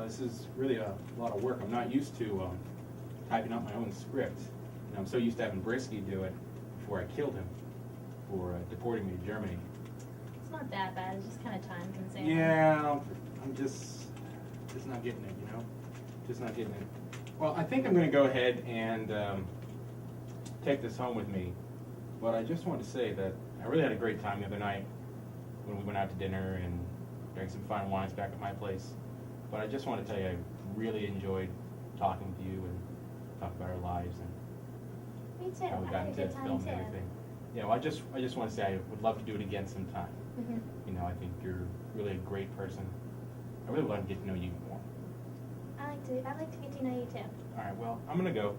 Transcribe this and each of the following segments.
This is really a lot of work. I'm not used to typing up my own script. I'm so used to having Brisky do it before I killed him for deporting me to Germany. It's not that bad. It's just kind of time consuming. Yeah, I'm just not getting it, you know? Just not getting it. Well, I think I'm going to go ahead and take this home with me. But I just want to say that I really had a great time the other night when we went out to dinner and drank some fine wines back at my place. But I just want to tell you I really enjoyed talking with you and talking about our lives and Me too. how we I got had a into good time film too. and everything. Yeah, well, I just want to say I would love to do it again sometime. Mhm. You know, I think you're really a great person. I really want to get to know you more. I like to get to know you too. All right, well, I'm going to go.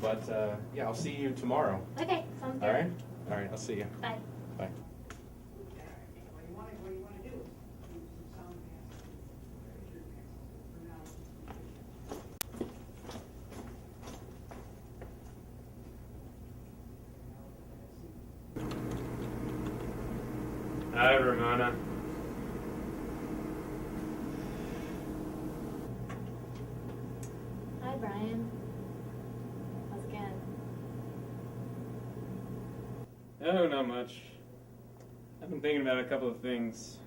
But, yeah, I'll see you tomorrow. Okay, sounds good. All right? All right, I'll see you. Bye. Bye. Hi, Ramona. Hi, Brian. How's it going? Oh, not much. I've been thinking about a couple of things.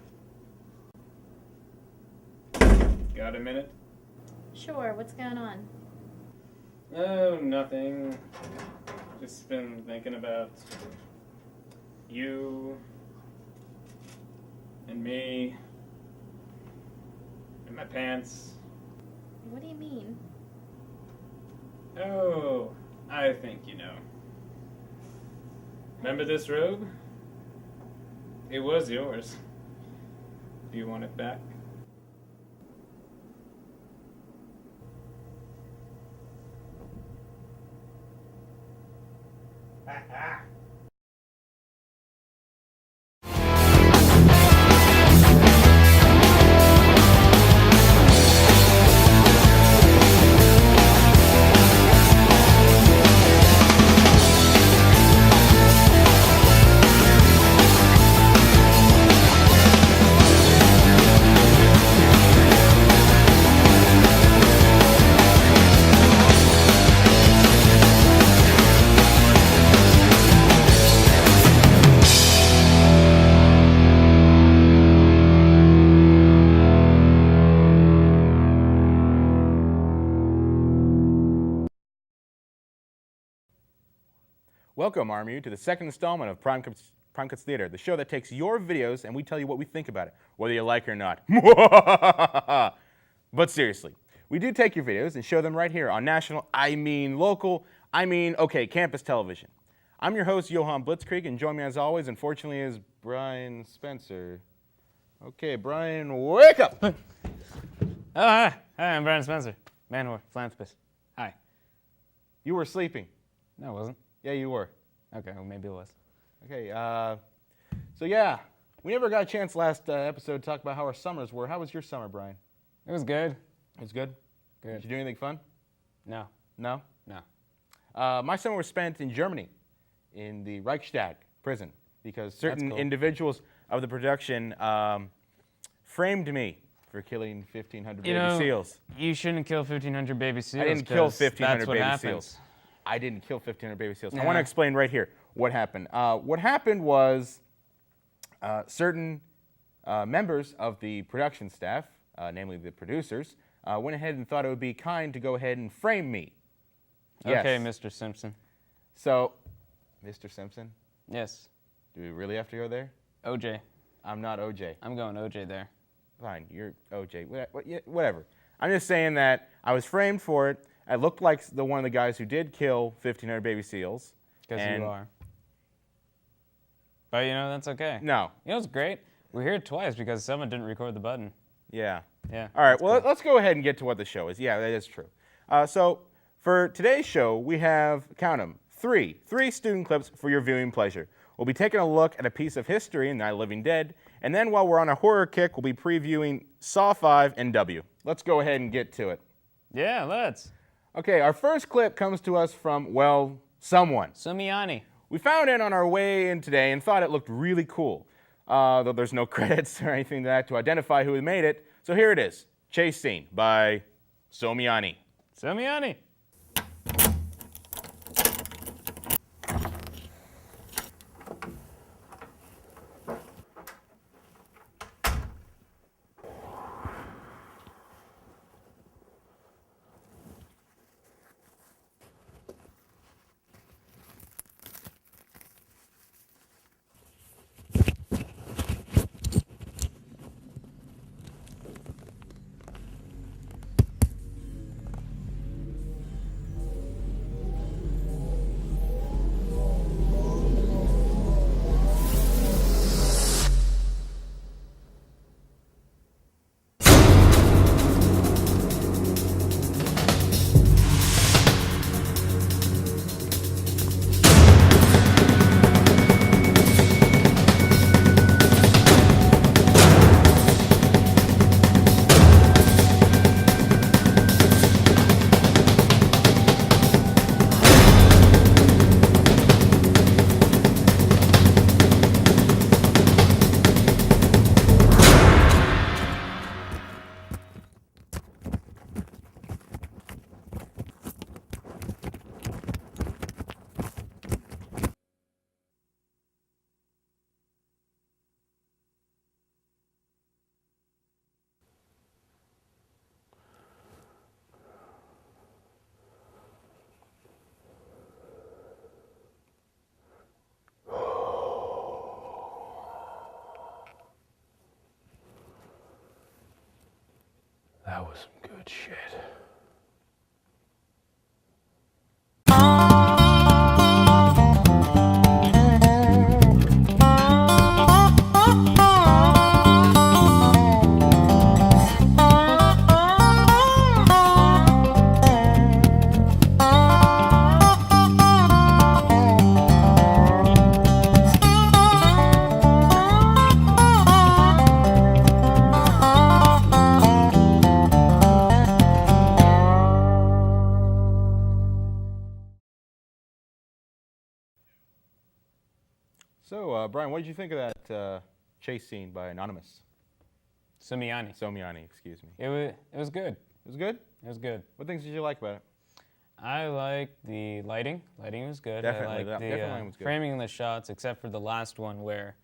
Got a minute? Sure, what's going on? Oh, nothing. Just been thinking about you and me and my pants. What do you mean? Oh, I think you know. Remember this robe? It was yours. Do you want it back? Welcome, RMU, to the second installment of Prime Cuts Theater, the show that takes your videos and we tell you what we think about it, whether you like it or not. But seriously, we do take your videos and show them right here on national, local, campus television. I'm your host, Johann Blitzkrieg, and join me as always, unfortunately, is Brian Spencer. Okay, Brian, wake up! Oh, hi. Hi, I'm Brian Spencer. Man-whore, philanthropist. Hi. You were sleeping. No, it wasn't. Yeah, you were. Okay, well, maybe it was. Okay, so yeah, we never got a chance last episode to talk about how our summers were. How was your summer, Brian? It was good. It was good? Good. Did you do anything fun? No. No? No. My summer was spent in Germany, in the Reichstag prison, because certain cool. individuals of the production framed me for killing 1,500 baby seals. You shouldn't kill 1,500 baby seals. I didn't kill 'cause 1,500 that's what baby happens. seals. I didn't kill 1,500 baby seals. I Yeah. want to explain right here what happened. What happened was certain members of the production staff, namely the producers, went ahead and thought it would be kind to go ahead and frame me. Okay, Yes. Mr. Simpson. So, Mr. Simpson, Yes. do we really have to go there? OJ. I'm not OJ. I'm going OJ there. Fine, you're OJ. Whatever. I'm just saying that I was framed for it. I looked like one of the guys who did kill 1,500 baby seals. Because And- you are. But you know, that's okay. No. You know what's great? We're here twice because someone didn't record the button. Yeah. Yeah. All right, that's well, cool. let's go ahead and get to what the show is. Yeah, that is true. So for today's show, we have, count them, three student clips for your viewing pleasure. We'll be taking a look at a piece of history in Night of the Living Dead, and then while we're on a horror kick, we'll be previewing Saw 5 and W. Let's go ahead and get to it. Yeah, let's. Okay, our first clip comes to us from, well, someone. Sumiani. We found it on our way in today and thought it looked really cool, though there's no credits or anything to that to identify who made it. So here it is. Chase Scene by Somiani. Somiani. That was some good shit. So, Brian, what did you think of that chase scene by Anonymous? Somiani. Excuse me. It was good. It was good? It was good. What things did you like about it? I liked the lighting. Lighting was good. Definitely, I liked the definitely was good. framing of the shots, except for the last one where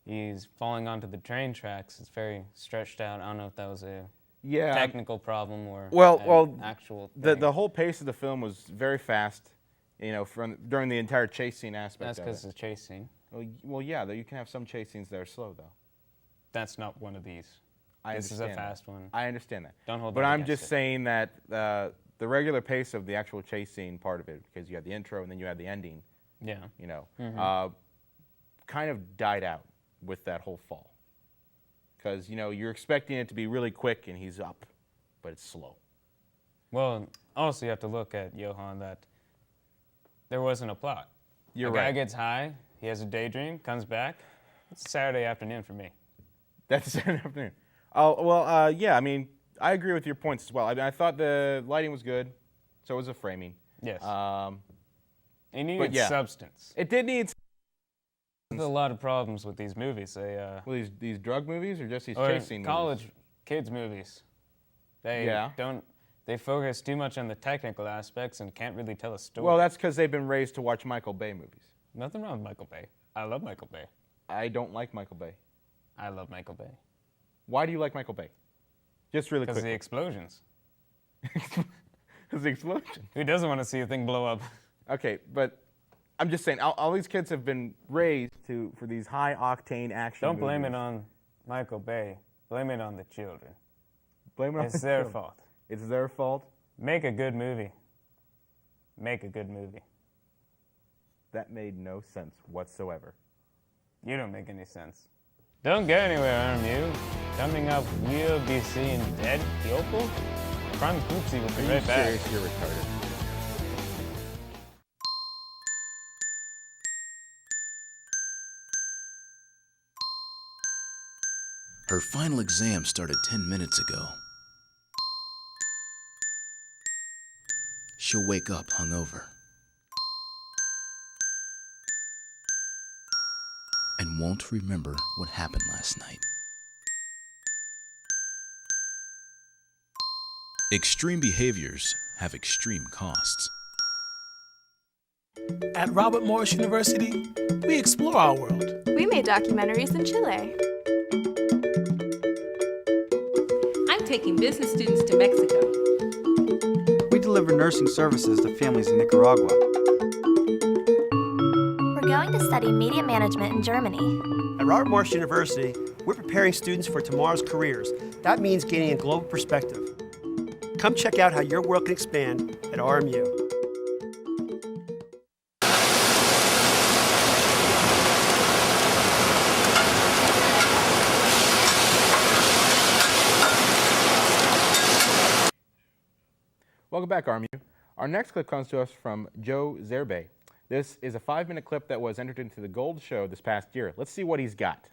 he's falling onto the train tracks. It's very stretched out. I don't know if that was a technical problem or an actual thing. The whole pace of the film was very fast, you know, during the entire chase scene aspect. That's because it's a chase scene. Well, yeah, you can have some chase scenes that are slow, though. That's not one of these. This is a fast one. I understand that. Don't hold that that I'm against just it. saying that the regular pace of the actual chase scene part of it, because you had the intro and then you had the ending, Yeah. you know, kind of died out with that whole fall. Because, you know, you're expecting it to be really quick and he's up, but it's slow. Well, also you have to look at, Johan, that there wasn't a plot. You're The guy right. gets high, he has a daydream, comes back. It's a Saturday afternoon for me. That's Saturday afternoon. Oh, well, yeah, I mean, I agree with your points as well. I thought the lighting was good, so was the framing. Yes. It but needed yeah. substance. It did need There's a lot of problems with these movies. these drug movies or just these chase scene college movies? kids movies. Yeah. They focus too much on the technical aspects and can't really tell a story. Well, that's because they've been raised to watch Michael Bay movies. Nothing wrong with Michael Bay. I love Michael Bay. I don't like Michael Bay. I love Michael Bay. Why do you like Michael Bay? Just really Because of the quickly. explosions. Because the explosion. Who doesn't want to see a thing blow up? Okay, but I'm just saying, all these kids have been raised for these high-octane action Don't blame movies. it on Michael Bay. Blame it on the children. Blame it on It's the their children. fault. It's their fault? Make a good movie. Make a good movie. That made no sense whatsoever. You don't make any sense. Don't go anywhere, RMU. Coming up, we'll be seeing Dead Kyoko. Franz Guzzi will be Are you right back. serious? You're retarded. Her final exam started 10 minutes ago. She'll wake up hungover and won't remember what happened last night. Extreme behaviors have extreme costs. At Robert Morris University, we explore our world. We made documentaries in Chile. I'm taking business students to Mexico. We deliver nursing services to families in Nicaragua. We're going to study media management in Germany. At Robert Morris University, we're preparing students for tomorrow's careers. That means gaining a global perspective. Come check out how your world can expand at RMU. Welcome back, RMU. Our next clip comes to us from Joe Zerbe. This is a 5-minute clip that was entered into the Gold Show this past year. Let's see what he's got.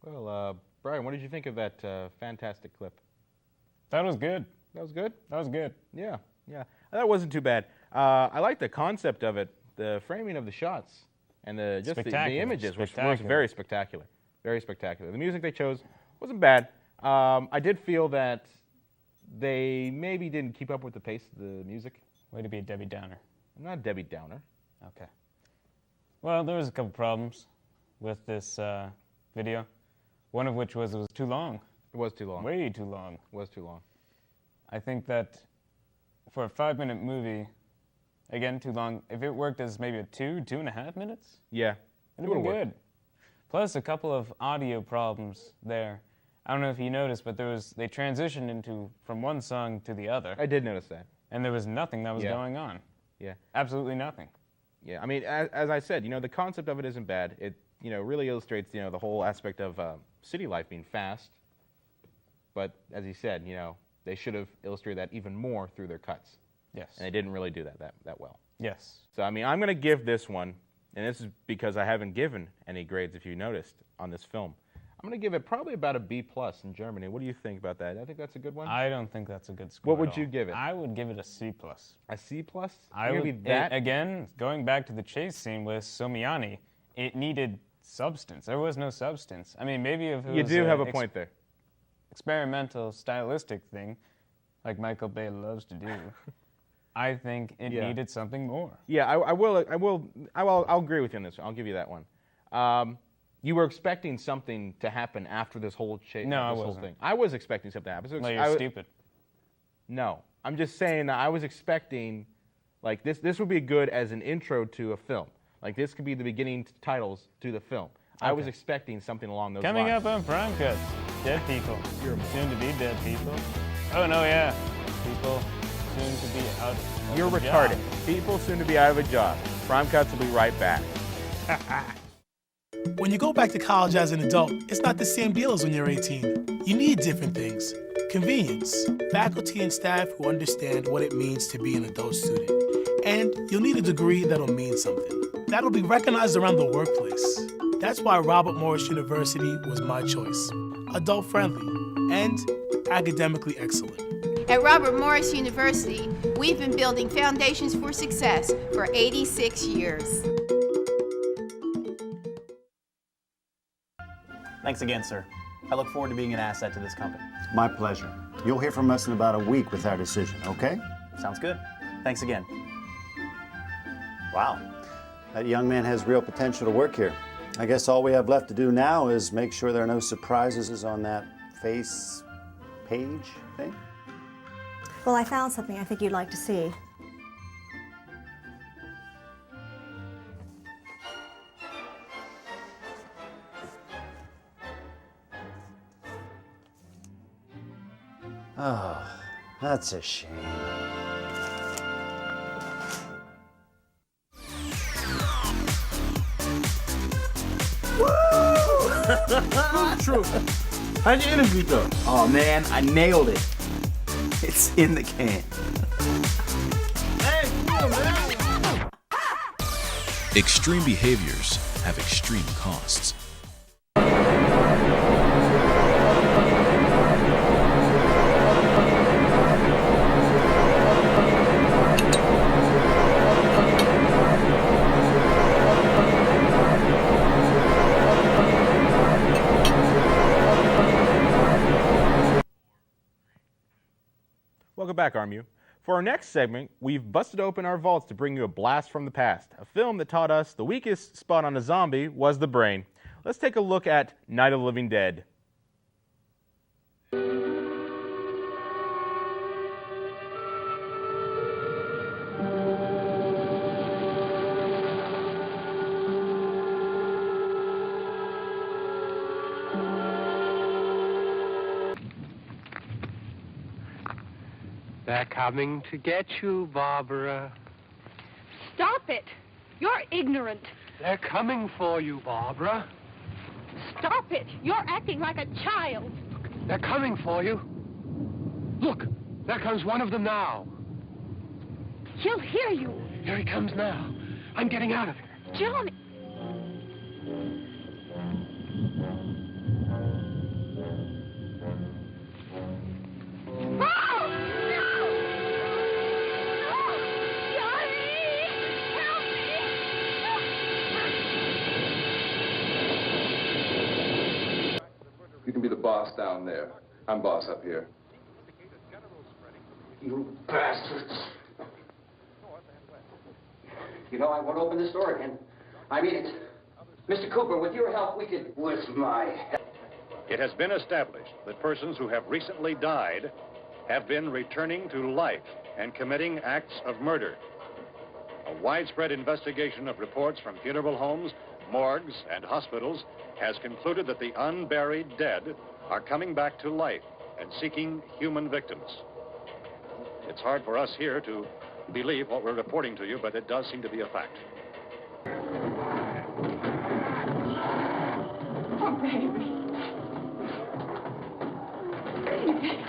Well, Brian, what did you think of that fantastic clip? That was good. That was good? That was good. Yeah, yeah. That wasn't too bad. I like the concept of it, the framing of the shots, and the images, which was very spectacular. Very spectacular. The music they chose wasn't bad. I did feel that they maybe didn't keep up with the pace of the music. Way to be a Debbie Downer. I'm not a Debbie Downer. Okay. Well, there was a couple problems with this video. One of which was it was too long. It was too long. Way too long. It was too long. I think that for a 5-minute movie, again, too long. If it worked as maybe a 2.5 minutes, yeah, it'd have been good. Plus a couple of audio problems there. I don't know if you noticed, but they transitioned from one song to the other. I did notice that. And there was nothing that was going on. Yeah. Absolutely nothing. Yeah, I mean, as I said, the concept of it isn't bad. It, really illustrates, the whole aspect of city life being fast. But as he said, they should have illustrated that even more through their cuts. Yes. And they didn't really do that well. Yes. So, I mean, I'm going to give this one, and this is because I haven't given any grades, if you noticed, on this film. I'm going to give it probably about a B+ in Germany. What do you think about that? I think that's a good one. I don't think that's a good score. What would you give it? I would give it a C+. A C+? Again, going back to the chase scene with Somiani, it needed substance. There was no substance. I mean, maybe if it was... You do have a point there. Experimental, stylistic thing, like Michael Bay loves to do, I think it needed something more. Yeah, I'll agree with you on this one. I'll give you that one. You were expecting something to happen after this whole chase. No, I wasn't. wasn't. I was expecting something to happen. So no, you're stupid. No, I'm just saying that I was expecting, like, this would be good as an intro to a film. Like, this could be the beginning titles to the film. Okay. I was expecting something along those lines. Coming up on Prime Cuts, dead people. Soon to be dead people. Oh, no, yeah. People soon to be out of You're a retarded. job. People soon to be out of a job. Prime Cuts will be right back. When you go back to college as an adult, it's not the same deal as when you're 18. You need different things. Convenience, faculty and staff who understand what it means to be an adult student. And you'll need a degree that'll mean something. That'll be recognized around the workplace. That's why Robert Morris University was my choice. Adult-friendly and academically excellent. At Robert Morris University, we've been building foundations for success for 86 years. Thanks again, sir. I look forward to being an asset to this company. My pleasure. You'll hear from us in about a week with our decision, okay? Sounds good. Thanks again. Wow. That young man has real potential to work here. I guess all we have left to do now is make sure there are no surprises on that face page thing. Well, I found something I think you'd like to see. Oh, that's a shame. True. How'd you interview though? Oh man, I nailed it. It's in the can. Hey, come on, man. Extreme behaviors have extreme costs. Welcome back, RMU. For our next segment, we've busted open our vaults to bring you a blast from the past, a film that taught us the weakest spot on a zombie was the brain. Let's take a look at Night of the Living Dead. They're coming to get you, Barbara. Stop it! You're ignorant. They're coming for you, Barbara. Stop it! You're acting like a child. They're coming for you. Look, there comes one of them now. He'll hear you. Here he comes now. I'm getting out of here. Johnny. be the boss down there. I'm boss up here. You bastards. You know, I won't open this door again. I mean it. Mr. Cooper, with your help, we could... With my help. It has been established that persons who have recently died have been returning to life and committing acts of murder. A widespread investigation of reports from funeral homes, morgues, and hospitals has concluded that the unburied dead are coming back to life and seeking human victims. It's hard for us here to believe what we're reporting to you, but it does seem to be a fact. Oh, baby. Baby.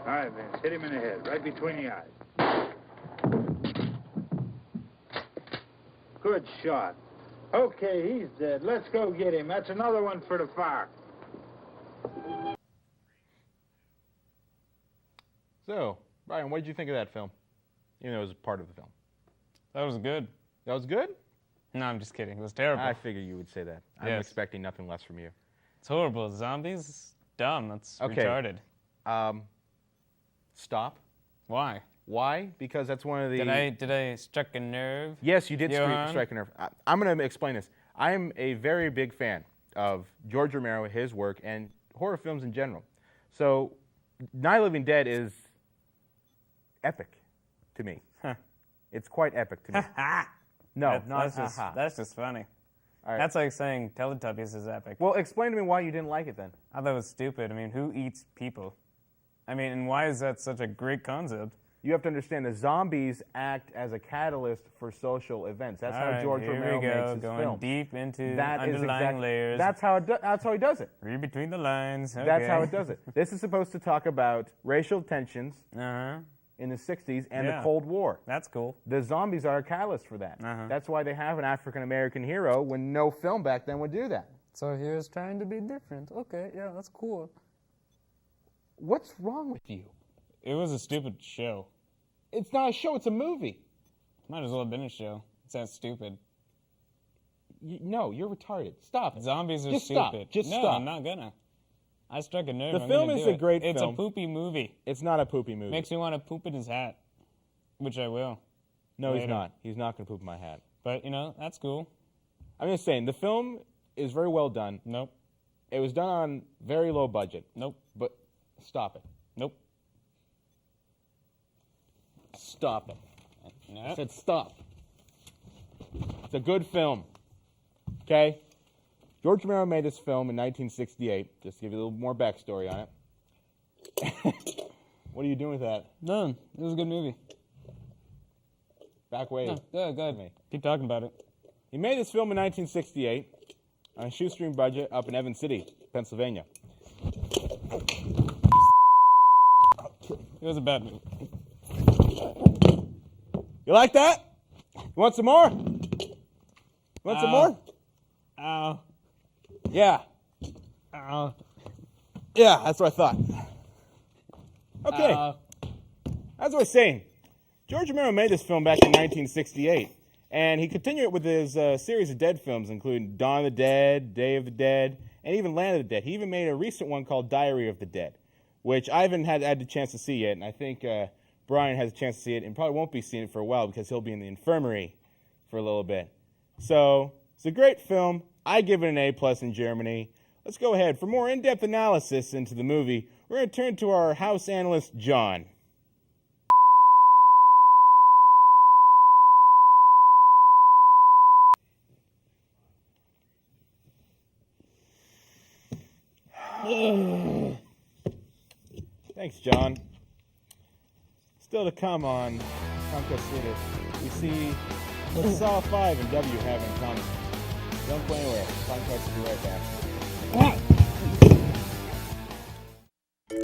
All right, Vince, hit him in the head, right between the eyes. Good shot. Okay, he's dead. Let's go get him. That's another one for the fire. So, Brian, what did you think of that film? Even though it was a part of the film. That was good. That was good? No, I'm just kidding. It was terrible. I figured you would say that. I'm Yes. expecting nothing less from you. It's horrible. Zombies? Dumb. That's Okay. retarded. Stop. Why? Why? Because that's one of the... Did I strike a nerve? Yes, you did Johan? strike a nerve. I'm going to explain this. I am a very big fan of George Romero, his work, and horror films in general. So, Night of the Living Dead is epic to me. It's quite epic to me. No, that's just funny. All right. That's like saying Teletubbies is epic. Well, explain to me why you didn't like it then. I thought it was stupid. I mean, who eats people? I mean, and why is that such a great concept? You have to understand the zombies act as a catalyst for social events. That's how George Romero makes his going film. deep into That is underlying layers. That's how he does it. Read between the lines. Okay. That's how it does it. This is supposed to talk about racial tensions in the 60s and the Cold War. That's cool. The zombies are a catalyst for that. That's why they have an African-American hero when no film back then would do that. So he was trying to be different. Okay, yeah, that's cool. What's wrong with you? It was a stupid show. It's not a show, it's a movie. Might as well have been a show. It's that stupid. No, you're retarded. Stop it. Zombies are Just stupid. Stop. Just no, stop. I'm not gonna. I struck a nerve. The I'm film gonna is do a it. great It's film. a poopy movie. It's not a poopy movie. Makes me want to poop in his hat, which I will. No, later. he's not. He's not going to poop in my hat. But, you know, that's cool. I'm just saying, the film is very well done. Nope. It was done on very low budget. Nope. But stop it. Nope. Stop it. Nope. I said stop. It's a good film. Okay? George Romero made this film in 1968. Just to give you a little more backstory on it. What are you doing with that? None. It was a good movie. Back way. No, go ahead. Keep talking about it. He made this film in 1968 on a shoestring budget up in Evans City, Pennsylvania. It was a bad movie. You like that? You want some more? You want some more? Ow. Yeah. Ow. Yeah, that's what I thought. Okay. Ow. As I was saying, George Romero made this film back in 1968, and he continued it with his series of Dead films, including Dawn of the Dead, Day of the Dead, and even Land of the Dead. He even made a recent one called Diary of the Dead, which I haven't had the chance to see yet, and I think Brian has a chance to see it and probably won't be seeing it for a while because he'll be in the infirmary for a little bit. So, it's a great film. I give it an A+ in Germany. Let's go ahead. For more in-depth analysis into the movie, we're going to turn to our house analyst, John. Thanks, John. Still to come on Conquest Theater, we see what Saw 5 and W have in common. Don't go anywhere. Conquest will be right back.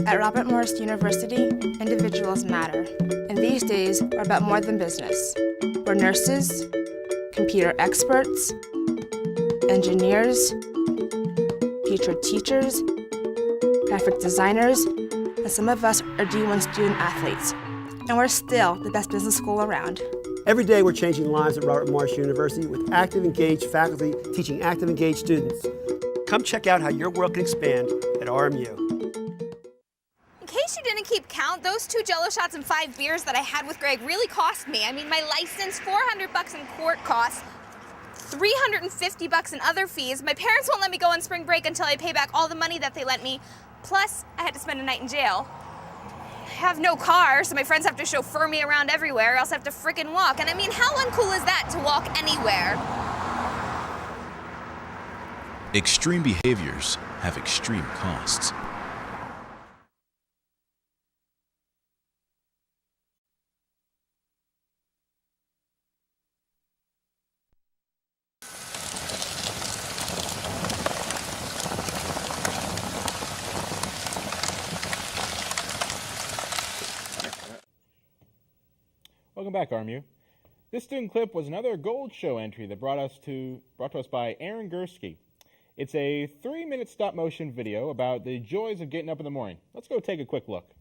At Robert Morris University, individuals matter. And these days, we're about more than business. We're nurses, computer experts, engineers, future teachers, graphic designers, and some of us are D1 student athletes. And we're still the best business school around. Every day we're changing lives at Robert Morris University with active, engaged faculty teaching active, engaged students. Come check out how your world can expand at RMU. In case you didn't keep count, those 2 Jell-O shots and 5 beers that I had with Greg really cost me. I mean, my license, $400 in court costs, $350 in other fees. My parents won't let me go on spring break until I pay back all the money that they lent me. Plus, I had to spend a night in jail. I have no car, so my friends have to chauffeur me around everywhere, or else I have to frickin' walk. And I mean, how uncool is that to walk anywhere? Extreme behaviors have extreme costs. Welcome back, RMU. This student clip was another Gold Show entry that brought to us by Aaron Gursky. It's a 3-minute stop-motion video about the joys of getting up in the morning. Let's go take a quick look.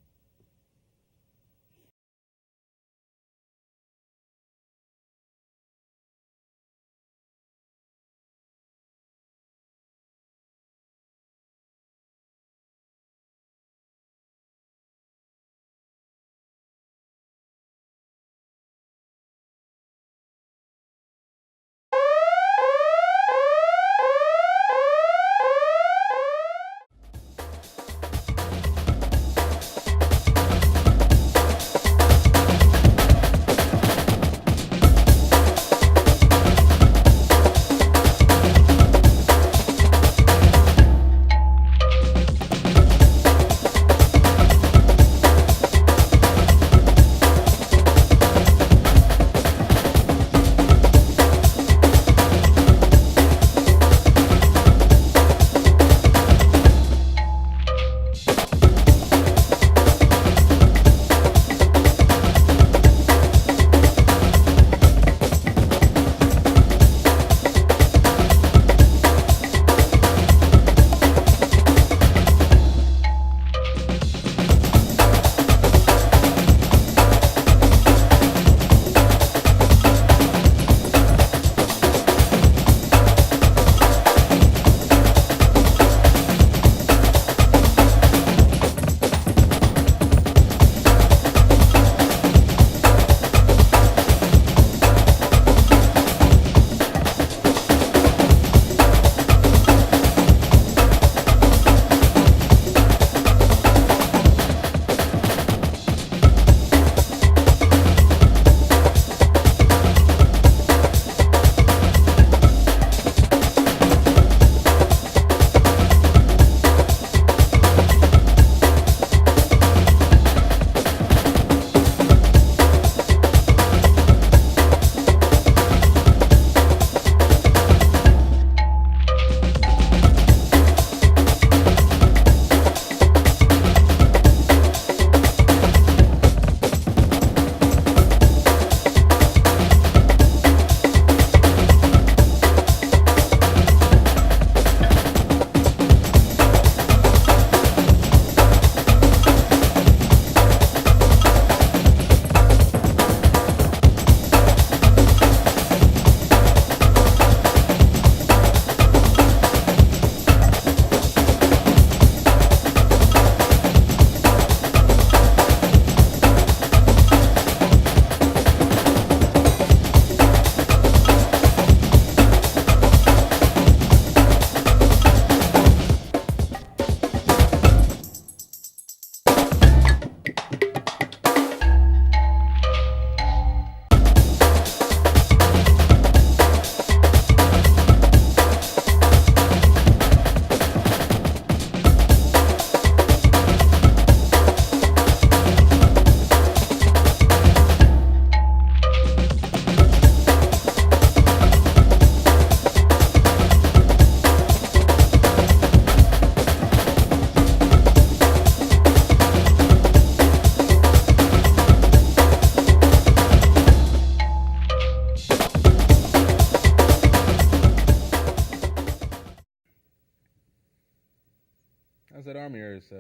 How's that arm of yours,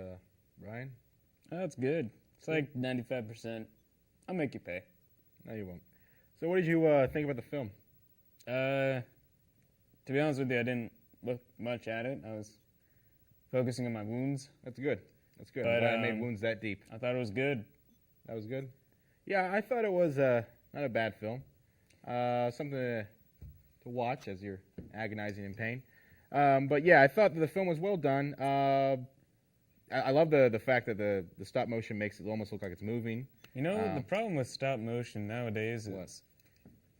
Brian? Oh, it's good. It's like 95%. I'll make you pay. No, you won't. So what did you think about the film? To be honest with you, I didn't look much at it. I was focusing on my wounds. That's good. That's good. But, I'm glad I made wounds that deep. I thought it was good. That was good? Yeah, I thought it was not a bad film. Something to watch as you're agonizing in pain. But yeah, I thought that the film was well done. I love the fact that the stop motion makes it almost look like it's moving. You know, the problem with stop motion nowadays is,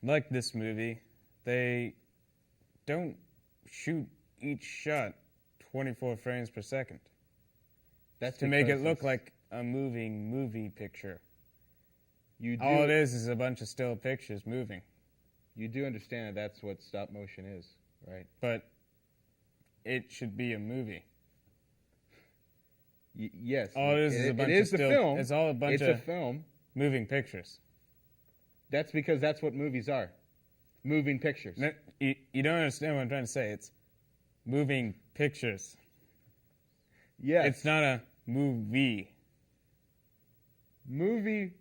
like this movie, they don't shoot each shot 24 frames per second. That's to make it look like a moving movie picture. All it is a bunch of still pictures moving. You do understand that that's what stop motion is, right? But it should be a movie. Yes. All it is a bunch of still. Film. It's all a bunch of film. Moving pictures. That's because that's what movies are. Moving pictures. No, you don't understand what I'm trying to say. It's moving pictures. Yes. It's not a movie. Movies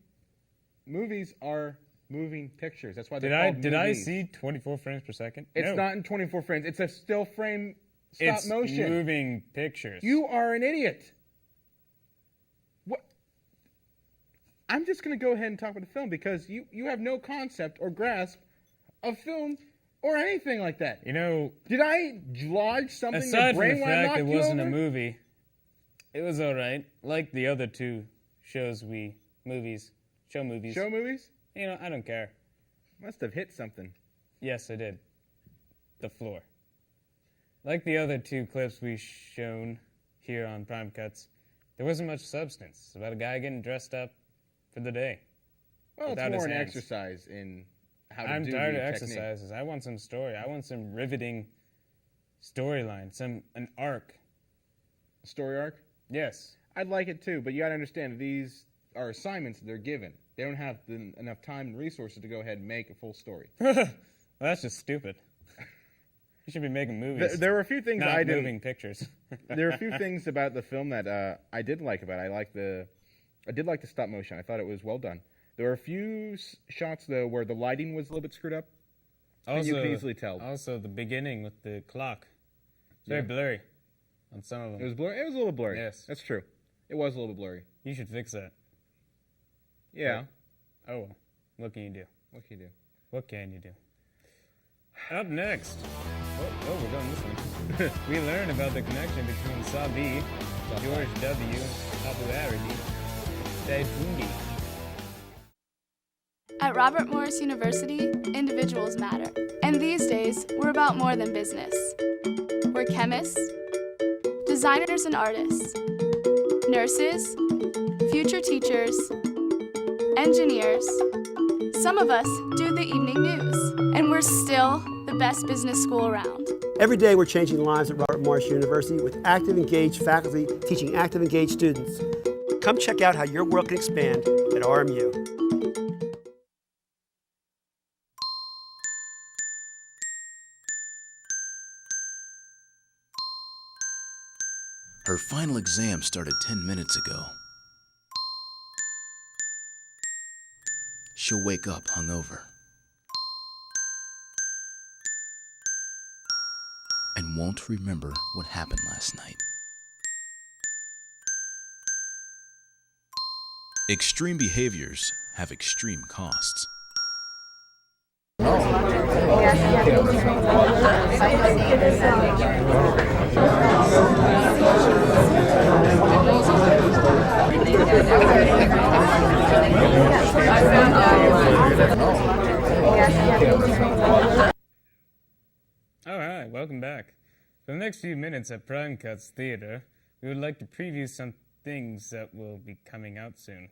are moving pictures. That's why did I see 24 frames per second? It's not in 24 frames. It's a still frame stop motion. It's moving pictures. You are an idiot. What? I'm just going to go ahead and talk about the film because you have no concept or grasp of film or anything like that. You know, did I lodge something in your aside brain from the when I fact knocked it you wasn't over? a movie, it was all right. Like the other two show movies. Show movies? You know, I don't care. Must have hit something. Yes, I did. The floor. Like the other two clips we've shown here on Prime Cuts, there wasn't much substance. It's about a guy getting dressed up for the day. Well, it's more an exercise in how to do I'm the tired of technique. exercises. I want some story. I want some riveting storyline, an arc. A story arc? Yes. I'd like it too, but you got to understand these are assignments they're given. They don't have enough time and resources to go ahead and make a full story. Well, that's just stupid. You should be making movies. There were a few things not I didn't. moving pictures. There are a few things about the film that I did like about it. I did like the stop motion. I thought it was well done. There were a few shots though where the lighting was a little bit screwed up. And you could easily tell. Also, the beginning with the clock. It's very blurry on some of them. It was blurry. It was a little blurry. Yes, that's true. It was a little bit blurry. You should fix that. Yeah. But, oh well. What can you do? What can you do? What can you do? Up next. Oh, we're done this one. We learn about the connection between Sabi, George W., popularity, Daifundi. At Robert Morris University, individuals matter. And these days, we're about more than business. We're chemists, designers and artists, nurses, future teachers, engineers. Some of us do the evening news, and we're still the best business school around. Every day we're changing lives at Robert Morris University with active, engaged faculty teaching active, engaged students. Come check out how your world can expand at RMU. Her final exam started 10 minutes ago. She'll wake up hungover and won't remember what happened last night. Extreme behaviors have extreme costs. Alright, welcome back. For the next few minutes at Prime Cuts Theater, we would like to preview some things that will be coming out soon.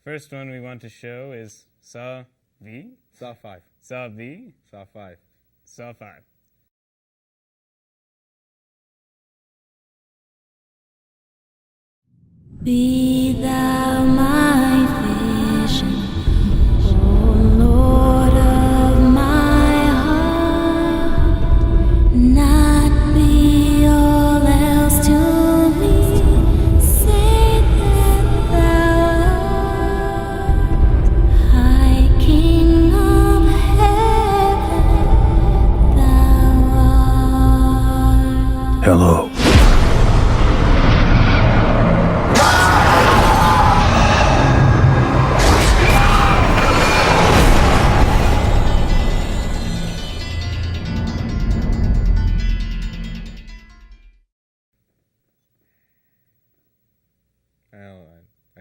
First one we want to show is Saw V? Saw 5. Saw V? Saw 5. Saw 5. Be thou my vision, O Lord of my heart, not be all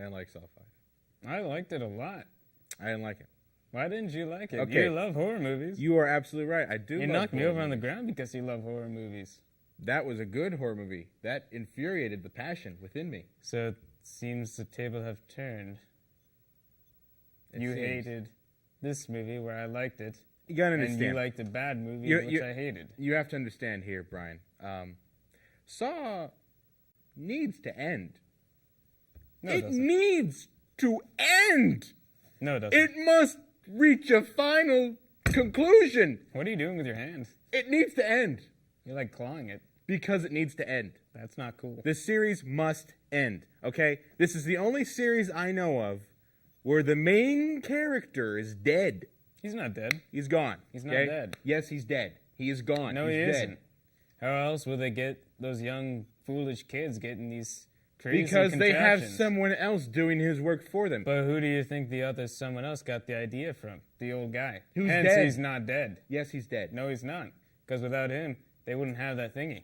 didn't like Saw 5. I liked it a lot. I didn't like it. Why didn't you like it? Okay. You love horror movies. You are absolutely right. I do. You love knocked me horror over on the movies. ground because you love horror movies. That was a good horror movie. That infuriated the passion within me. So it seems the table have turned. It You seems. hated this movie where I liked it. You gotta understand. And you liked a bad movie which I hated. You have to understand here, Brian. Saw needs to end. No, it doesn't. needs to end. No, it doesn't. It must reach a final conclusion. What are you doing with your hand? It needs to end. You're like clawing it. Because it needs to end. That's not cool. The series must end, okay? This is the only series I know of where the main character is dead. He's not dead. He's gone. He's not okay? dead. Yes, he's dead. He is gone. No, he's he dead. isn't. How else will they get those young, foolish kids getting these crazy Because they have contraptions? someone else doing his work for them. But who do you think the other someone else got the idea from? The old guy. Who's Hence, dead. he's not dead. Yes, he's dead. No, he's not. Because without him, they wouldn't have that thingy.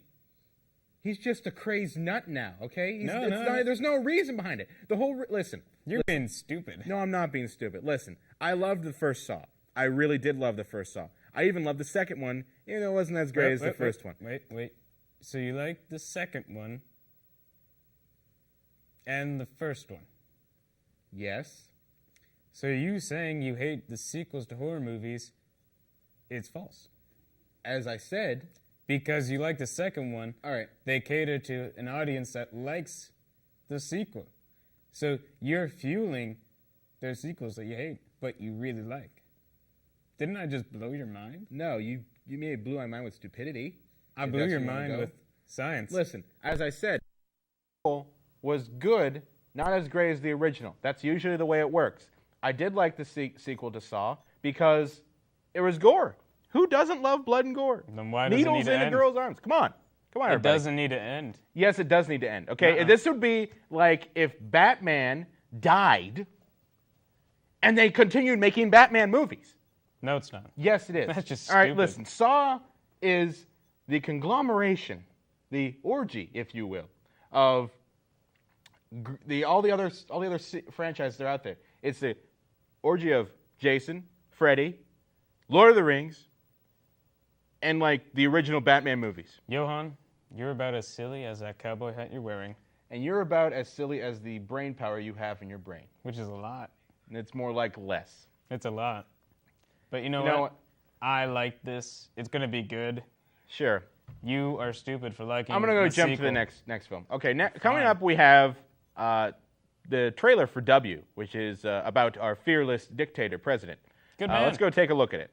He's just a crazed nut now, okay? No, there's no reason behind it. The whole listen. You're being stupid. No, I'm not being stupid. Listen, I loved the first Saw. I really did love the first Saw. I even loved the second one, even though it wasn't as great as the first one. Wait. So you like the second one and the first one? Yes. So you saying you hate the sequels to horror movies, it's false. As I said, because you like the second one, all right, they cater to an audience that likes the sequel. So you're fueling their sequels that you hate, but you really like. Didn't I just blow your mind? No, you may have blew my mind with stupidity. I blew your mind with science. Listen, as I said, was good, not as great as the original. That's usually the way it works. I did like the sequel to Saw because it was gore. Who doesn't love blood and gore? Then why does Needles it need to in end? a girl's arms. Come on, everybody. It doesn't need to end. Yes, it does need to end. Okay, this would be like if Batman died and they continued making Batman movies. No, it's not. Yes, it is. That's just All right, stupid. listen. Saw is the conglomeration, the orgy, if you will, of all the other franchises that are out there. It's the orgy of Jason, Freddy, Lord of the Rings, and like the original Batman movies. Johan, you're about as silly as that cowboy hat you're wearing. And you're about as silly as the brain power you have in your brain. Which is a lot. And it's more like less. It's a lot. But you know what? I like this. It's going to be good. Sure. You are stupid for liking I'm going to go the jump to sequel. the next film. Okay, coming up we have the trailer for W, which is about our fearless dictator president. Good man. Let's go take a look at it.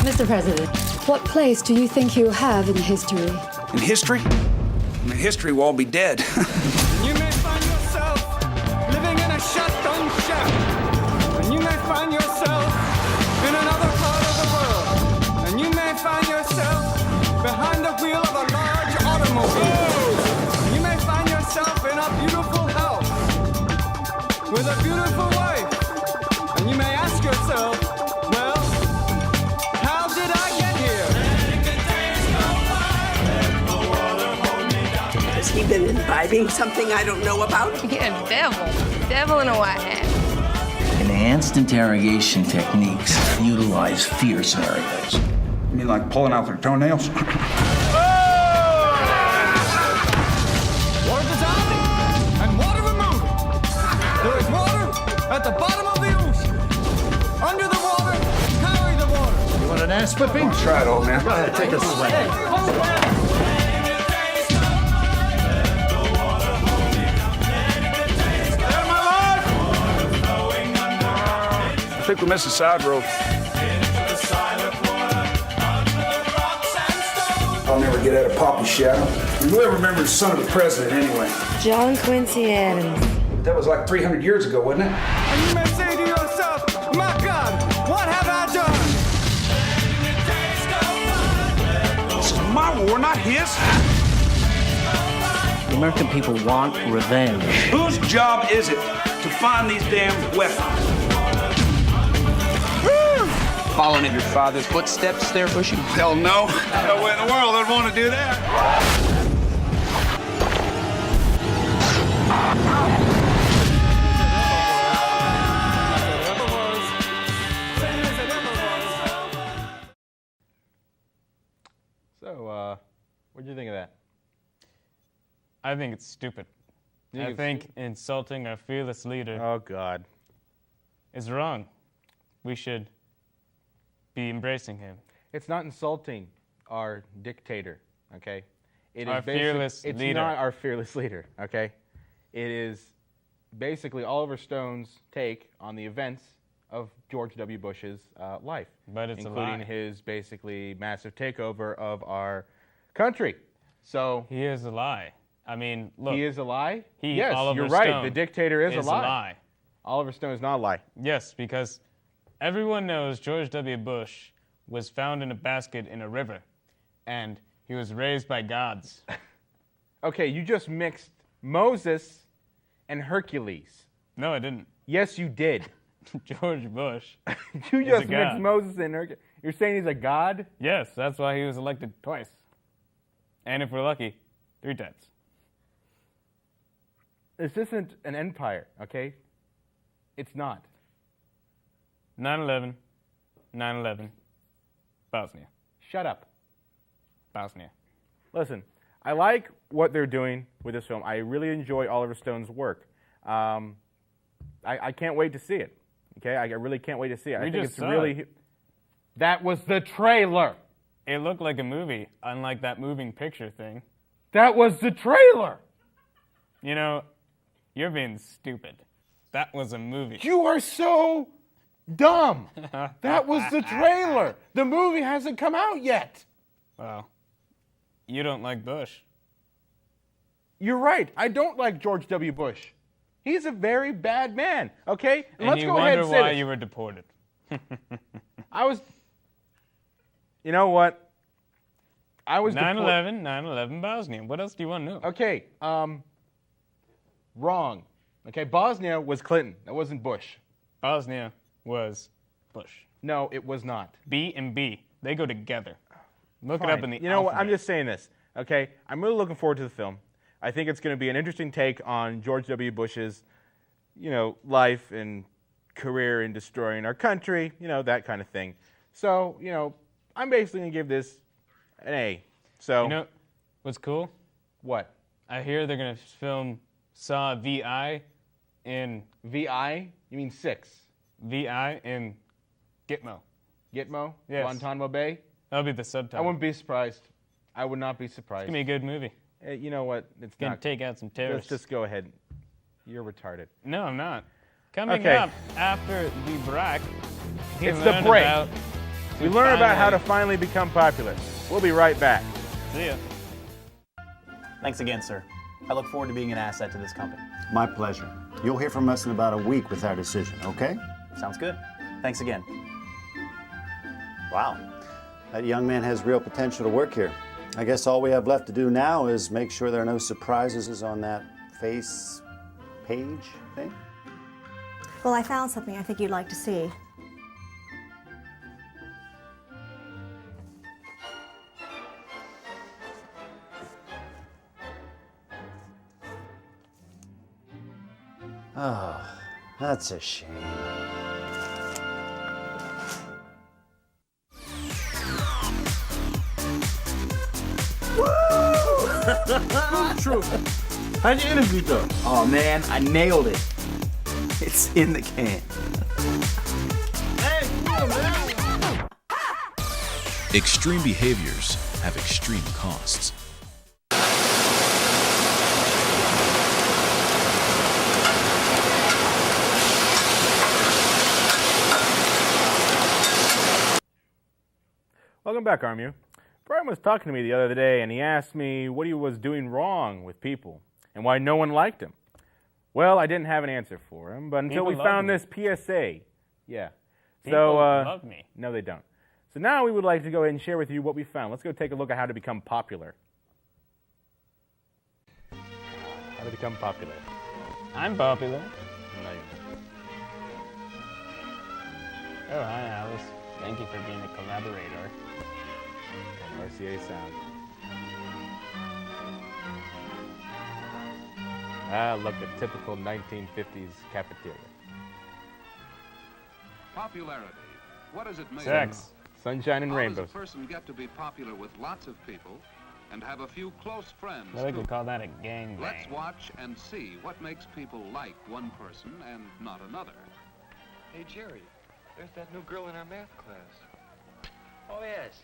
Mr. President, what place do you think you have in history? In history? In history, we'll all be dead. You may find yourself living in a shotgun shack. And you may find yourself in another part of the world. And you may find yourself behind the wheel of a large automobile. And you may find yourself in a beautiful house with a beautiful wife. And you may ask yourself, well, how did I get here? Has he been imbibing something I don't know about? Yeah, devil in a white hat. Enhanced interrogation techniques utilize fear scenarios. You mean like pulling out their toenails? Water dissolving and water removing. There is water at the bottom of the ocean. Under the water, carry the water. You want an ass whipping? Try it, old man. Go ahead, take a swing. I think we missed a side road. I'll never get out of Poppy's shadow. And whoever remembers the son of the president anyway? John Quincy Adams. That was like 300 years ago, wasn't it? And you may say to yourself, my God, what have I done? This is my war, not his. The American people want revenge. Whose job is it to find these damn weapons? Following in your father's footsteps there, Bushy? Hell no. No way in the world I'd want to do that. So, what'd you think of that? I think it's stupid. I think insulting our fearless leader Oh, God. is wrong. We should be embracing him. It's not insulting our dictator, okay? It Our is fearless it's leader. not our fearless leader, okay? It is basically Oliver Stone's take on the events of George W. Bush's life. But it's a including lie. his basically massive takeover of our country. So He is a lie. I mean, look. he is a lie? He, Yes, Oliver you're right. Stone, The dictator is a a lie. lie. Oliver Stone is not a lie. Yes, because everyone knows George W. Bush was found in a basket in a river, and he was raised by gods. Okay, you just mixed Moses and Hercules. No, I didn't. Yes, you did. George Bush. You is just a mixed god. Moses and Hercules. You're saying he's a god? Yes, that's why he was elected twice. And if we're lucky, 3 times. This isn't an empire, okay? It's not. 9/11, 9/11, Bosnia. Shut up. Bosnia. Listen, I like what they're doing with this film. I really enjoy Oliver Stone's work. I can't wait to see it. Okay, I really can't wait to see it. We I think just it's saw really. it. That was the trailer. It looked like a movie, unlike that moving picture thing. That was the trailer. You know, you're being stupid. That was a movie. You are so dumb. That was the trailer. The movie hasn't come out yet. Well, you don't like Bush. You're right. I don't like George W. Bush. He's a very bad man. Okay, And let's you go ahead wonder and say why this. you were deported. I was. You know what? I was 9/11, 9/11, Bosnia. What else do you want to know? Okay, wrong. Okay, Bosnia was Clinton. That wasn't Bush. Bosnia was Bush. No, it was not. B and B, they go together. Look it Fine. up in the You know what? I'm alphabet. just saying this. Okay, I'm really looking forward to the film. I think it's going to be an interesting take on George W. Bush's, life and career in destroying our country. That kind of thing. So, I'm basically going to give this an A. So. You know what's cool? What? I hear they're going to film Saw VI in... VI? You mean 6? VI in Gitmo. Gitmo? Yes. Guantanamo Bay? That'll be the subtitle. I wouldn't be surprised. I would not be surprised. It's going to be a good movie. You know what? It's Gonna not. take out some terrorists. Let's just go ahead. You're retarded. No, I'm not. Coming Okay. up after the break, It's the break. We learn about how to finally- finally become popular. We'll be right back. See ya. Thanks again, sir. I look forward to being an asset to this company. My pleasure. You'll hear from us in about a week with our decision, okay? Sounds good. Thanks again. Wow. That young man has real potential to work here. I guess all we have left to do now is make sure there are no surprises on that face page thing. Well, I found something I think you'd like to see. Oh, that's a shame. True. How'd your interview go? Oh man, I nailed it. It's in the can. Hey, come on, man. Extreme behaviors have extreme costs. Welcome back, RMU. Brian was talking to me the other day, and he asked me what he was doing wrong with people and why no one liked him. Well, I didn't have an answer for him, but until People we love found me. this PSA. Yeah. People love me. No, they don't. So now we would like to go ahead and share with you what we found. Let's go take a look at how to become popular. How to become popular. I'm popular. No, you're Oh, hi, Alice. Thank you for being a collaborator. not. RCA sound. Ah, look, a typical 1950s cafeteria. Popularity. What does it mean? Sex, sunshine, and How rainbows. does a person get to be popular with lots of people and have a few close friends? Well, they too? could call that a gangbang. Let's watch and see what makes people like one person and not another. Hey, Jerry, there's that new girl in our math class. Oh, yes.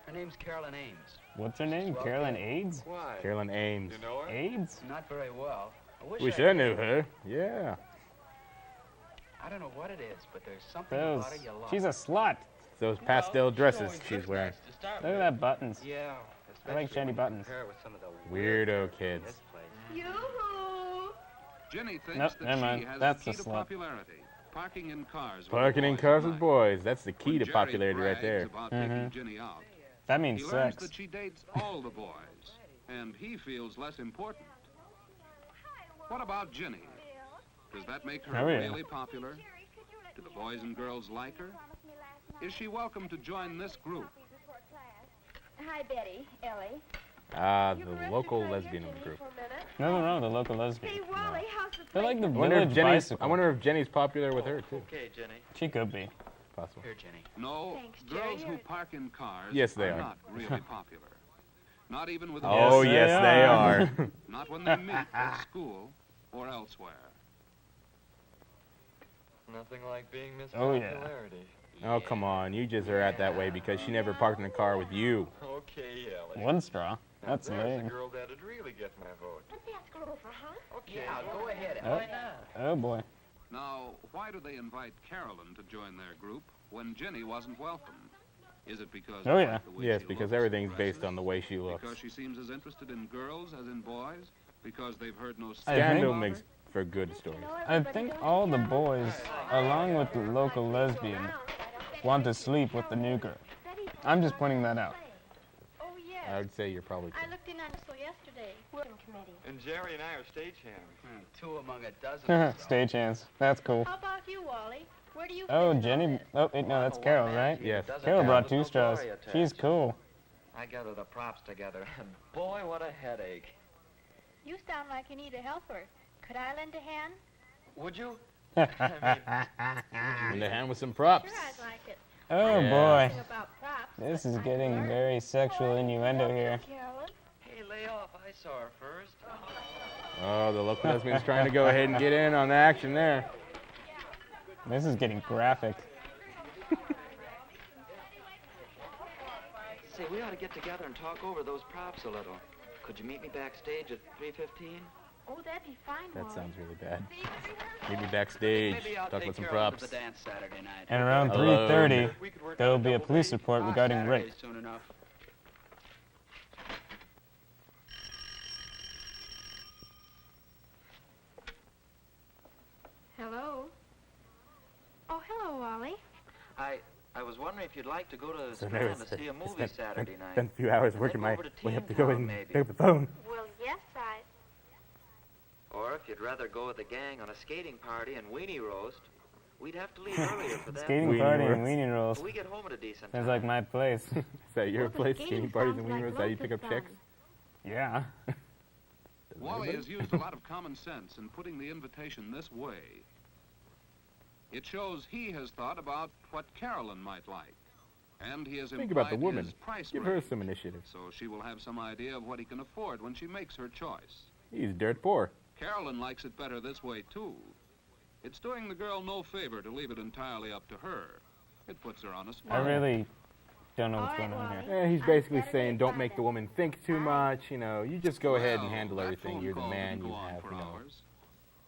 Her name's Carolyn Ames. What's her name? Carolyn AIDS? Why? Carolyn Ames. You know her? AIDS? Not very well. Wish I knew her. Yeah. I don't know what it is, but there's something about her you love. She's a slut. Those pastel dresses she's wearing. Look at that buttons. Yeah. I like shiny buttons. Weirdo kids. Yoo-hoo! Ginny thinks Nope, that never she mind. has That's the a key to slut. popularity. Parking in cars. with Parking the in boys cars at with night. boys. That's the key When to Jerry popularity right brags there. about taking Ginny out, That means he learns sex. that she dates all the boys, and he feels less important. What about Ginny? Does that make her Oh, yeah. really popular? Do the boys and girls like her? Is she welcome to join this group? Hi, Betty. Ellie. Ah, the local lesbian group. Nothing wrong with the local lesbian. Hey, Wally, how's the They're like the I wonder, if village Jenny's, bicycle. I wonder if Jenny's popular with her, too. Okay, Jenny. She could be. Possible. Here, Jenny. No, Thanks, girls Jerry. who park in cars Yes, they are. not really popular. Not even with Oh, Yes, yes, they they are. are. Not when they meet at school or elsewhere. Nothing like being Miss Oh, yeah. Popularity. Oh, come on. You just are at that way because she never parked in a car with you. Okay, Ellie. One straw. Now That's there's lame. a girl that'd really get my vote. Let's ask her over, huh? Okay, yeah, go ahead. Oh. Oh, boy. Now, why do they invite Carolyn to join their group when Jenny wasn't welcome? Is it because Oh, they yeah. like the way Yes, she because looks, everything's dresses? based on the way she looks. Because she seems as interested in girls as in boys? Because they've heard no Scandal about makes her? for good stories. I think all the boys, along with the local lesbian, want to sleep with the new girl. I'm just pointing that out. Oh, yes. I would say you're probably I looked in on so yesterday. Working committee. And Jerry and I are stagehands. Two among a dozen. Stagehands. That's cool. How about you, Wally? Where do you Oh, fit in Jenny. all this? Oh, wait, no, that's Carol, right? Yes. Carol brought two straws. She's cool. I gathered the props together, and boy, what a headache. You sound like you need a helper. Could I lend a hand? Would you? In the hand with some props. Sure, I'd like it. Oh, Yeah. boy. Nothing about props. This is getting very sexual innuendo here. Carolyn. Hey, lay off. I saw her first. Oh, the local lesbian's trying to go ahead and get in on the action there. This is getting graphic. Say, we ought to get together and talk over those props a little. Could you meet me backstage at 3:15? Oh, that'd be fine, That Wally. sounds really bad. Meet me backstage. Maybe I'll Talk take about some care of props. the dance Saturday night. And around Hello. 3:30, We could work there will out be a double police date. report regarding Saturday rape. Soon enough. Hello. Oh, hello, Wally. I was wondering if you'd like to go to the So Strand nervous. to see a movie Saturday night. Spent a few hours Then working go my over to way up to Teen go Town, and maybe. pick up the phone. Well, yes, Or if you'd rather go with the gang on a skating party and weenie roast, we'd have to leave earlier for that. Skating Weenie party and roast. weenie rolls. But we get home at a decent Sounds time. like my place. Is that your Well, the place? skating Skating parties and sounds wing like roads? How you lots pick of up chicks? fun. Yeah. Wally has used a lot of common sense in putting the invitation this way. It shows he has thought about what Carolyn might like. And he has Think about the implied woman. his price Give her range, some initiative. so she will have some idea of what he can afford when she makes her choice. He's dirt poor. Carolyn likes it better this way, too. It's doing the girl no favor to leave it entirely up to her. It puts her on a spot. I really don't know what's going on here. Yeah, he's basically saying don't make the woman think too much, you know, you just go ahead and handle that everything. phone You're the call man, didn't you go on have, for you know, hours.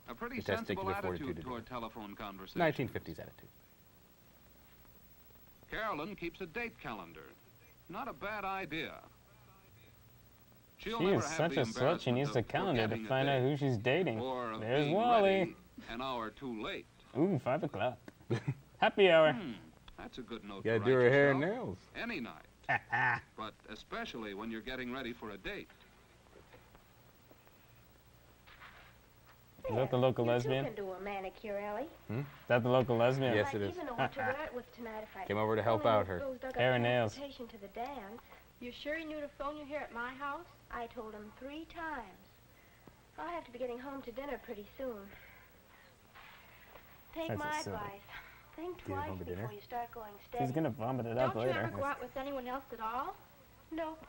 A pretty the testicular sensible fortitude attitude to do toward it. telephone conversation. 1950s attitude. Carolyn keeps a date calendar. Not a bad idea. She'll She never is have such the a slut, she needs embarrassment a of calendar to forgetting a find out date who she's dating. or of There's being Wally. ready an hour too late. Ooh, 5 o'clock. Happy hour. That's a good note Gotta to do write her hair and yourself. nails. Any night. But especially when you're getting ready for a date. Is that the local You lesbian? can do a manicure, Ellie. Is that the local lesbian? Yes, I'd it is. even know what to wear it with tonight if I Came over to help only out her. those dug up Hair and nails. transportation to the dance. You sure he knew to phone you here at my house? I told him 3 times. I'll have to be getting home to dinner pretty soon. Take That's my a silly. advice. Think Getting twice home to dinner? before you start going steady. He's gonna vomit it up Don't you later. ever go out with anyone else at all? Nope.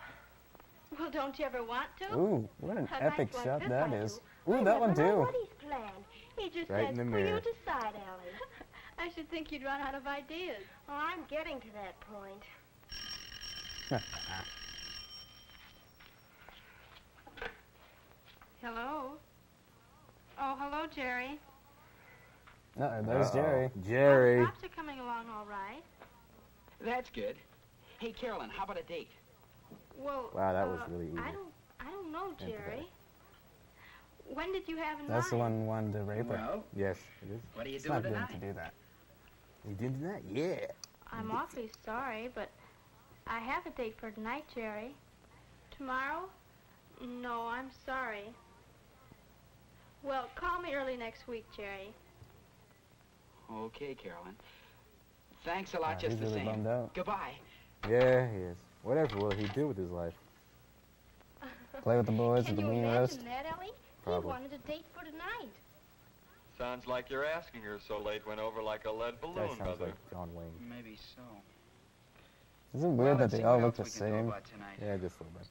Well, don't you ever want to? Ooh, what an A nice epic like shot this that I is. do. Ooh, I that one never know too. what he's planned. He just Right says, in the "For you mirror. decide, Ellie." I should think you'd run out of ideas. Oh, I'm getting to that point. Hello? Oh, hello, Jerry. There's Jerry. The crops are coming along all right. That's good. Hey, Carolyn, how about a date? Well, Wow, that was really easy. I don't know, Jerry. When did you have in That's the mind? one who wanted to rape her. Well, Yes, it is. what are you It's doing not good tonight? to do that. You didn't do that? Yeah. I'm awfully sorry, but I have a date for tonight, Jerry. Tomorrow? No, I'm sorry. Well, call me early next week, Jerry. Okay, Carolyn. Thanks a lot, Wow, just he's the really same. bummed out. Goodbye. Yeah, he is. Whatever will he do with his life? Play with the boys at Can the you wing imagine roast? that, Ellie? Probably. He wanted a date for tonight. Sounds like you're asking her so late went over like a lead balloon, That sounds Mother. like John Wayne. Maybe so. Isn't it weird that let's they see all what look the else we can do same? about tonight. Yeah, just a little bit.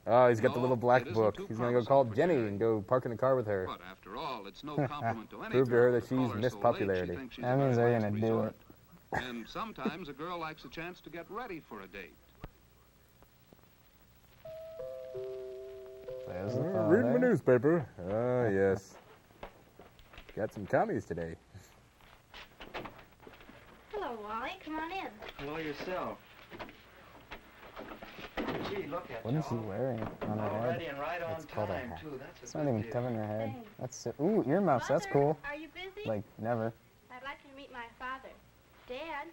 Oh, he's got the No, little black it isn't book. too He's gonna go call promising for Jenny Jerry. and go park in the car with her. But after all, it's no compliment to any Prove to her girl that to call she's her Miss so late Popularity. she thinks she's That a means very they're last gonna do resort. And sometimes a girl likes a chance to get ready for a date. There's the Reading my father. newspaper. Ah, yes. Got some commies today. Hello, Wally. Come on in. Hello yourself. Gee, look at What you. is she wearing on her All head? ready and right on It's called a time, hat. too. That's a It's good not even deal. covering her head. That's so, ooh, earmuffs. That's cool. Are you busy? Like never. I'd like you to meet my father. Dad,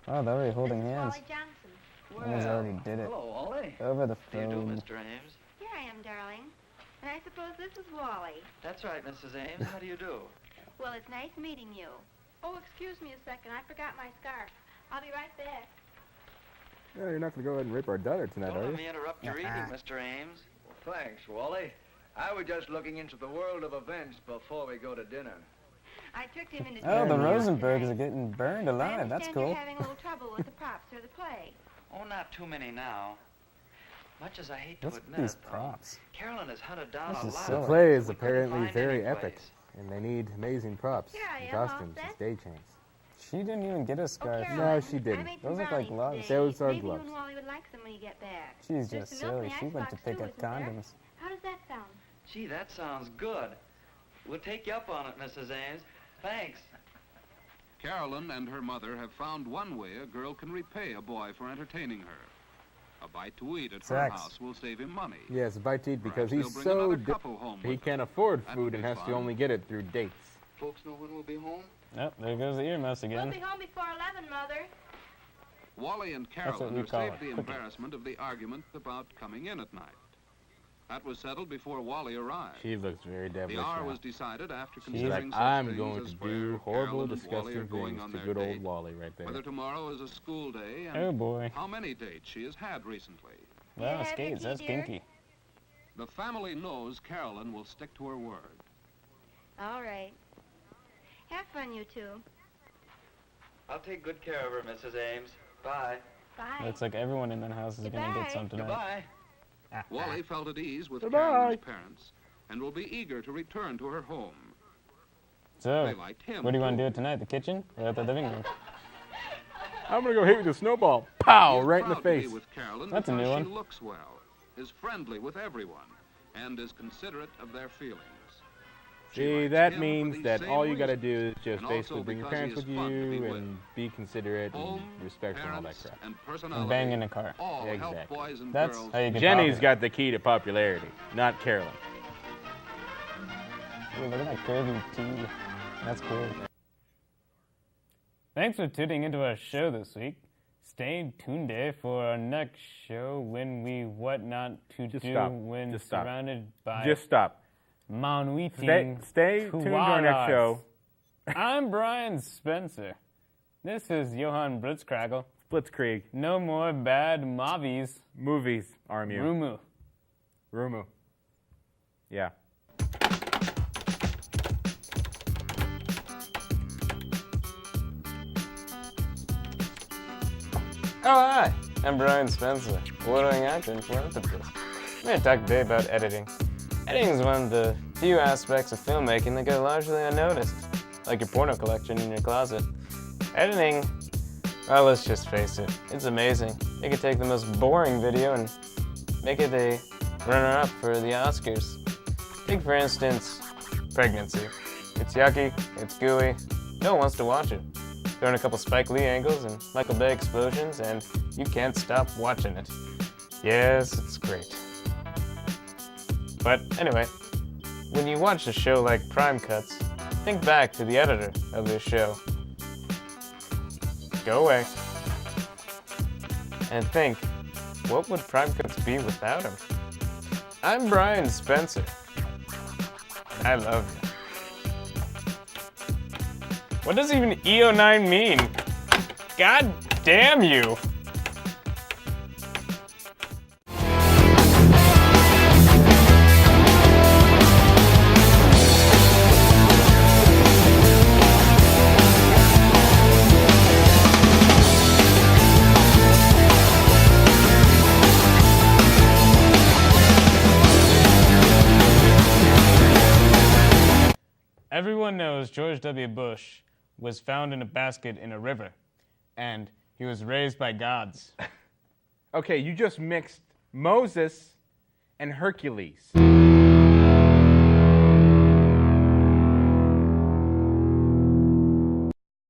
Oh, they're already holding this is hands. Wally Johnson. Someone's already did it. Hello, Wally. Over the How do you do, phone. Mr. Ames? Here I am, darling. And I suppose this is Wally. That's right, Mrs. Ames. How do you do? Well, it's nice meeting you. Oh, excuse me a second. I forgot my scarf. I'll be right back. Yeah, you're not gonna go ahead and rape our daughter tonight, Don't are let you? me interrupt your evening, Mr. Ames. Well, thanks, Wally. I was just looking into the world of events before we go to dinner. I tricked him into Oh, the taking me out Rosenbergs tonight. are getting burned I alive. That's understand cool. you're having a little trouble with the props or the play. Oh, not too many now. Much as I hate to What's admit these it, props? Carolyn has hunted down This a is lot silly. of The play is things we couldn't apparently find very anyplace. epic, and they need amazing props, Here I and am, all costumes, and set. stagehands. She didn't even get a scarf. Caroline, No, she I didn't. made some Those look like brownies gloves. today. Those are Maybe gloves. you and Wally would like some when you get back. She's There's just some milk in silly. the She went to icebox, pick too, up isn't there? condoms. How does that sound? Gee, that sounds good. We'll take you up on it, Mrs. Ames. Thanks. Carolyn and her mother have found one way a girl can repay a boy for entertaining her. A bite to eat at her Sex. house will save him money. Yes, a bite to eat because Perhaps he's they'll bring so another couple home he with can't afford That food would and be has to fun. only get it through dates. Folks know when we'll be home? Yep, there goes the earmuffs We'll again. be home before 11, Mother. Wally and That's what Carolyn we are call saved a the quickie. embarrassment of the argument about coming in at night. That was settled before Wally arrived. She looks very devilish The hour now. was decided after She's like, considering such I'm things going as to where do horrible, Carolyn and Wally disgusting are going things on to their good date, old Wally right there. whether tomorrow is a school day, and Oh, boy. how many dates she has had recently. Wow, have skates. your That's tea, dear? kinky. The family knows Carolyn will stick to her word. All right. Have fun, you two. I'll take good care of her, Mrs. Ames. Bye. Bye. Looks like everyone in that house is gonna get some tonight. Goodbye. Wally felt at ease with Goodbye. Carolyn's parents and will be eager to return to her home. So, They liked him, where do you want too. to do it tonight? The kitchen or at the living room? I'm gonna go hit with a snowball. Pow! He's Right in the proud to be face. with Carolyn That's a because new one. she looks well, is friendly with everyone, and is considerate of their feelings. She See, likes that him for means these that same all you gotta reasons, do is just and basically also bring your because he parents with is fun to be you with. and be considerate Home, and respectful and all that parents, crap. and And personality bang in a car. all help Exactly. boys and That's girls. how you get Jenny's popular. got the key to popularity, not Carolyn. Ooh, look at that curvy T. That's cool. Thanks for tuning into our show this week. Stay tuned for our next show when we what not to Just do stop. when Just stop. surrounded by Just stop. Manuiting Stay tuned to our next koalas. show. I'm Brian Spencer. This is Johann Blitzkragel. Blitzkrieg. No more bad movies. Movies. RMU. Rumu. Rumu. Yeah. Oh, hi! I'm Brian Spencer, award-winning actor and philanthropist. I'm going to talk today about editing. Editing is one of the few aspects of filmmaking that go largely unnoticed, like your porno collection in your closet. Editing, well, let's just face it, it's amazing. You can take the most boring video and make it a runner-up for the Oscars. Take, for instance, pregnancy. It's yucky, it's gooey, no one wants to watch it. Throw in a couple Spike Lee angles and Michael Bay explosions, and you can't stop watching it. Yes, it's great. But anyway, when you watch a show like Prime Cuts, think back to the editor of this show. Go away. And think, what would Prime Cuts be without him? I'm Brian Spencer. I love you. What does even EO9 mean? God damn you! Everyone knows George W. Bush was found in a basket in a river, and he was raised by gods. Okay, you just mixed Moses and Hercules.